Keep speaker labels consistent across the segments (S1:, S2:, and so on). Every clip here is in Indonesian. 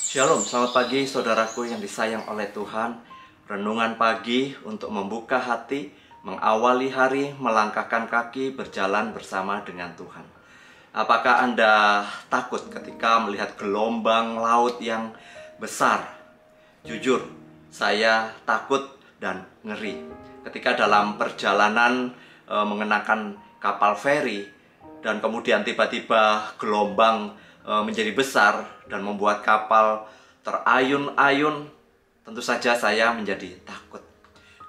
S1: Shalom, selamat pagi saudaraku yang disayang oleh Tuhan. Renungan pagi untuk membuka hati, mengawali hari, melangkahkan kaki, berjalan bersama dengan Tuhan. Apakah Anda takut ketika melihat gelombang laut yang besar? Jujur, saya takut dan ngeri ketika dalam perjalanan mengenakan kapal feri dan kemudian tiba-tiba gelombang menjadi besar dan membuat kapal terayun-ayun. Tentu saja saya menjadi takut.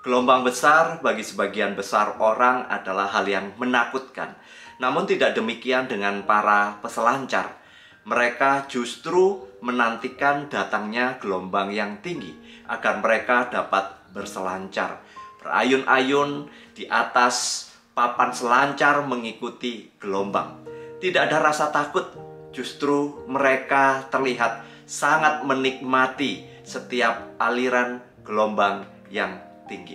S1: Gelombang besar bagi sebagian besar orang adalah hal yang menakutkan. Namun tidak demikian dengan para peselancar. Mereka justru menantikan datangnya gelombang yang tinggi agar mereka dapat berselancar, berayun-ayun di atas papan selancar mengikuti gelombang. Tidak ada rasa takut, justru mereka terlihat sangat menikmati setiap aliran gelombang yang tinggi.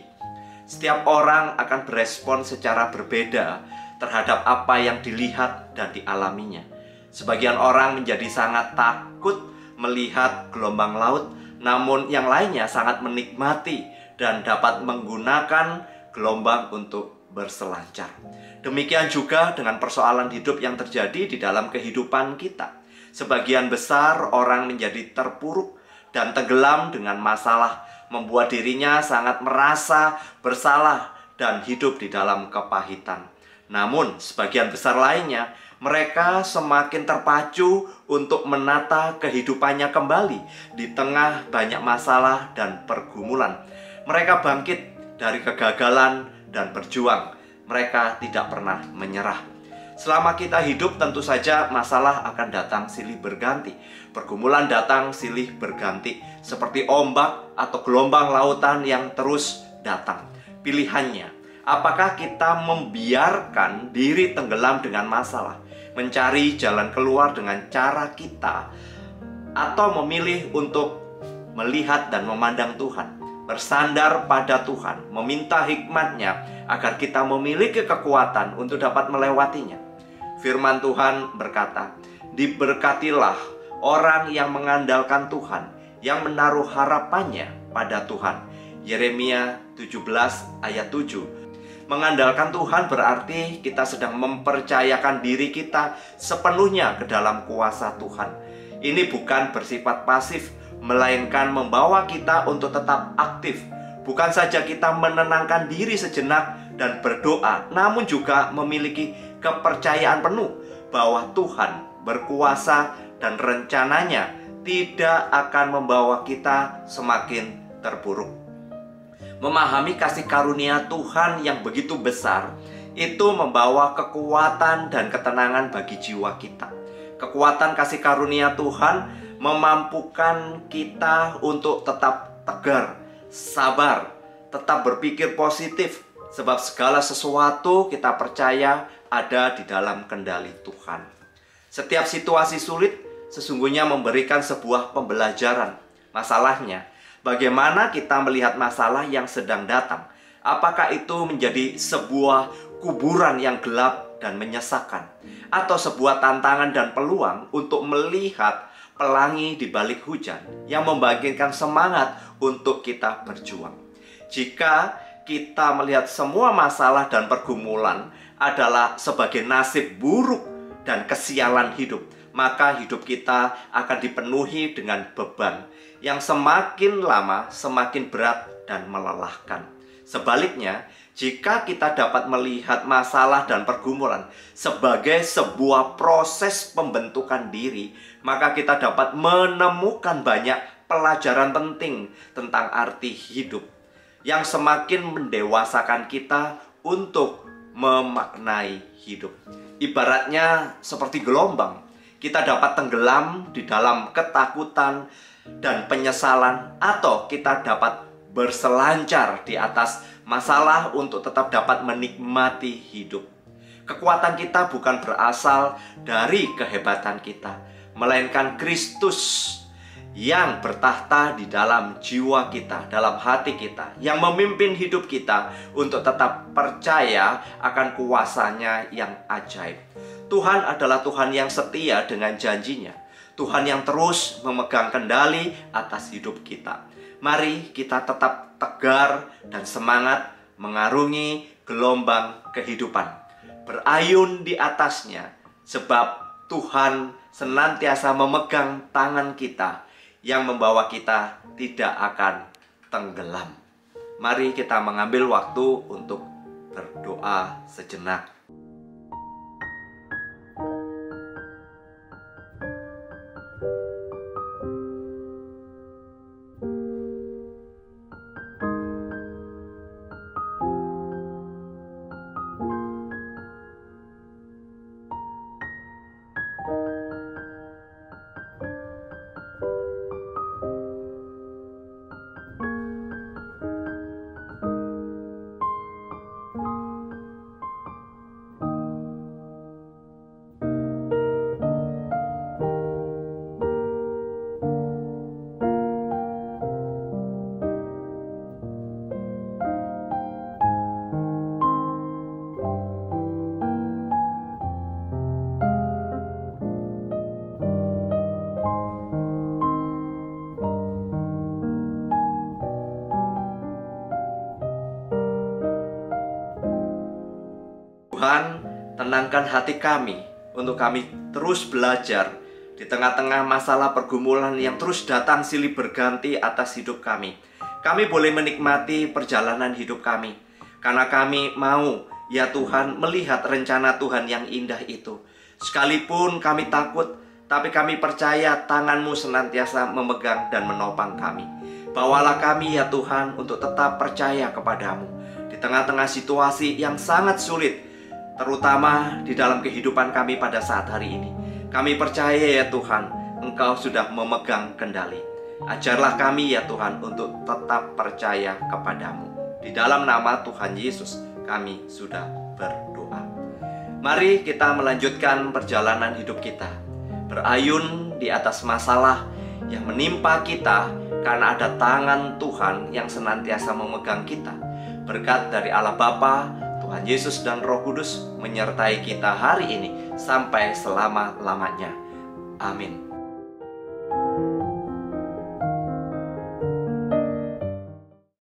S1: Setiap orang akan berespon secara berbeda terhadap apa yang dilihat dan dialaminya. Sebagian orang menjadi sangat takut melihat gelombang laut, namun yang lainnya sangat menikmati dan dapat menggunakan gelombang untuk berselancar. Demikian juga dengan persoalan hidup yang terjadi di dalam kehidupan kita. Sebagian besar orang menjadi terpuruk dan tenggelam dengan masalah, membuat dirinya sangat merasa bersalah dan hidup di dalam kepahitan. Namun sebagian besar lainnya, mereka semakin terpacu untuk menata kehidupannya kembali di tengah banyak masalah dan pergumulan. Mereka bangkit dari kegagalan dan berjuang. Mereka tidak pernah menyerah. Selama kita hidup tentu saja masalah akan datang silih berganti. Pergumulan datang silih berganti seperti ombak atau gelombang lautan yang terus datang. Pilihannya, apakah kita membiarkan diri tenggelam dengan masalah, mencari jalan keluar dengan cara kita, atau memilih untuk melihat dan memandang Tuhan, bersandar pada Tuhan, meminta hikmat-Nya agar kita memiliki kekuatan untuk dapat melewatinya. Firman Tuhan berkata, "Diberkatilah orang yang mengandalkan Tuhan, yang menaruh harapannya pada Tuhan." Yeremia 17 ayat 7. Mengandalkan Tuhan berarti kita sedang mempercayakan diri kita sepenuhnya ke dalam kuasa Tuhan. Ini bukan bersifat pasif, melainkan membawa kita untuk tetap aktif. Bukan saja kita menenangkan diri sejenak dan berdoa, namun juga memiliki kepercayaan penuh bahwa Tuhan berkuasa dan rencananya tidak akan membawa kita semakin terpuruk. Memahami kasih karunia Tuhan yang begitu besar, itu membawa kekuatan dan ketenangan bagi jiwa kita. Kekuatan kasih karunia Tuhan memampukan kita untuk tetap tegar, sabar, tetap berpikir positif, sebab segala sesuatu kita percaya ada di dalam kendali Tuhan. Setiap situasi sulit sesungguhnya memberikan sebuah pembelajaran. Masalahnya, bagaimana kita melihat masalah yang sedang datang? Apakah itu menjadi sebuah kuburan yang gelap dan menyesakkan, atau sebuah tantangan dan peluang untuk melihat pelangi di balik hujan yang membangkitkan semangat untuk kita berjuang? Jika kita melihat semua masalah dan pergumulan adalah sebagai nasib buruk dan kesialan hidup, maka hidup kita akan dipenuhi dengan beban yang semakin lama semakin berat dan melelahkan. Sebaliknya, jika kita dapat melihat masalah dan pergumulan sebagai sebuah proses pembentukan diri, maka kita dapat menemukan banyak pelajaran penting tentang arti hidup yang semakin mendewasakan kita untuk memaknai hidup. Ibaratnya seperti gelombang, kita dapat tenggelam di dalam ketakutan dan penyesalan, atau kita dapat berselancar di atas masalah untuk tetap dapat menikmati hidup. Kekuatan kita bukan berasal dari kehebatan kita, melainkan Kristus yang bertahta di dalam jiwa kita, dalam hati kita, yang memimpin hidup kita untuk tetap percaya akan kuasanya yang ajaib. Tuhan adalah Tuhan yang setia dengan janjinya. Tuhan yang terus memegang kendali atas hidup kita. Mari kita tetap tegar dan semangat mengarungi gelombang kehidupan, berayun di atasnya, sebab Tuhan senantiasa memegang tangan kita yang membawa kita tidak akan tenggelam. Mari kita mengambil waktu untuk berdoa sejenak. Tuhan, tenangkan hati kami untuk kami terus belajar di tengah-tengah masalah pergumulan yang terus datang silih berganti atas hidup kami. Kami boleh menikmati perjalanan hidup kami karena kami mau, ya Tuhan, melihat rencana Tuhan yang indah itu. Sekalipun kami takut, tapi kami percaya tangan-Mu senantiasa memegang dan menopang kami. Bawalah kami, ya Tuhan, untuk tetap percaya kepadamu di tengah-tengah situasi yang sangat sulit, terutama di dalam kehidupan kami pada saat hari ini. Kami percaya, ya Tuhan, Engkau sudah memegang kendali. Ajarlah kami, ya Tuhan, untuk tetap percaya kepadamu. Di dalam nama Tuhan Yesus kami sudah berdoa. Mari kita melanjutkan perjalanan hidup kita, berayun di atas masalah yang menimpa kita, karena ada tangan Tuhan yang senantiasa memegang kita. Berkat dari Allah Bapa, Tuhan Yesus dan Roh Kudus menyertai kita hari ini sampai selama-lamanya. Amin.